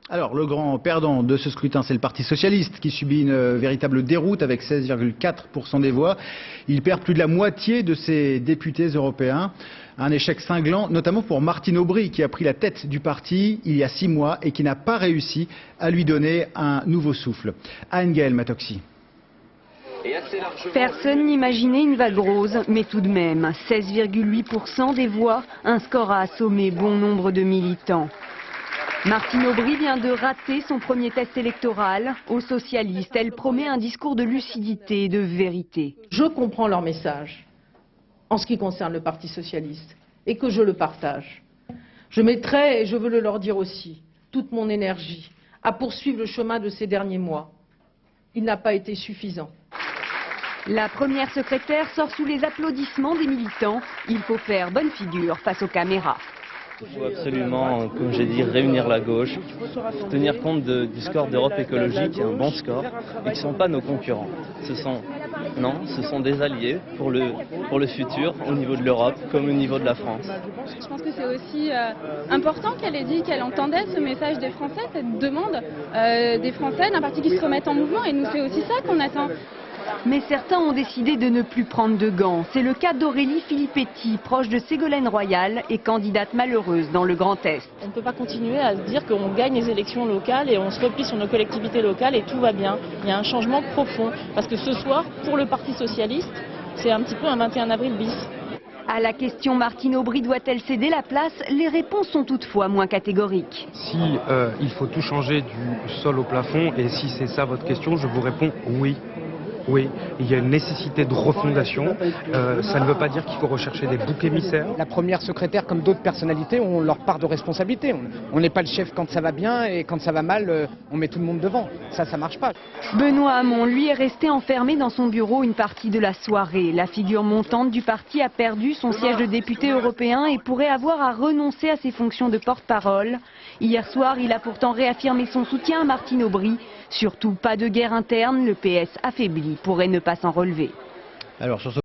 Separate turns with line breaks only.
Alors, le grand perdant de ce scrutin, c'est le Parti socialiste qui subit une véritable déroute avec 16,4% des voix. Il perd plus de la moitié de ses députés européens. Un échec cinglant, notamment pour Martine Aubry, qui a pris la tête du parti il y a 6 mois et qui n'a pas réussi à lui donner un nouveau souffle. Anne-Gaëlle Matoxi.
Personne n'imaginait une vague rose, mais tout de même, 16,8% des voix, un score a assommé bon nombre de militants. Martine Aubry vient de rater son premier test électoral. Aux socialistes, elle promet un discours de lucidité et de vérité.
Je comprends leur message en ce qui concerne le Parti socialiste et que je le partage. Je mettrai, et je veux le leur dire aussi, toute mon énergie à poursuivre le chemin de ces derniers mois. Il n'a pas été suffisant.
La première secrétaire sort sous les applaudissements des militants. Il faut faire bonne figure face aux caméras.
Il faut absolument, comme j'ai dit, réunir la gauche, tenir compte du score d'Europe écologique, qui est un bon score, et qui ne sont pas nos concurrents. Ce sont des alliés pour le futur, au niveau de l'Europe comme au niveau de la France.
Je pense que c'est aussi important qu'elle ait dit qu'elle entendait ce message des Français, cette demande des Français d'un parti qui se remette en mouvement, et nous c'est aussi ça qu'on attend.
Mais certains ont décidé de ne plus prendre de gants. C'est le cas d'Aurélie Filippetti, proche de Ségolène Royal et candidate malheureuse dans le Grand Est.
On ne peut pas continuer à se dire qu'on gagne les élections locales et on se replie sur nos collectivités locales et tout va bien. Il y a un changement profond. Parce que ce soir, pour le Parti socialiste, c'est un petit peu un 21 avril bis.
À la question Martine Aubry doit-elle céder la place, les réponses sont toutefois moins catégoriques.
Si il faut tout changer du sol au plafond, et si c'est ça votre question, je vous réponds oui. Oui, il y a une nécessité de refondation. Ça ne veut pas dire qu'il faut rechercher des boucs émissaires.
La première secrétaire, comme d'autres personnalités, ont leur part de responsabilité. On n'est pas le chef quand ça va bien et quand ça va mal, on met tout le monde devant. Ça marche pas.
Benoît Hamon, lui, est resté enfermé dans son bureau une partie de la soirée. La figure montante du parti a perdu son siège de député européen et pourrait avoir à renoncer à ses fonctions de porte-parole. Hier soir, il a pourtant réaffirmé son soutien à Martine Aubry. Surtout pas de guerre interne, le PS affaibli pourrait ne pas s'en relever.
Alors, sur ce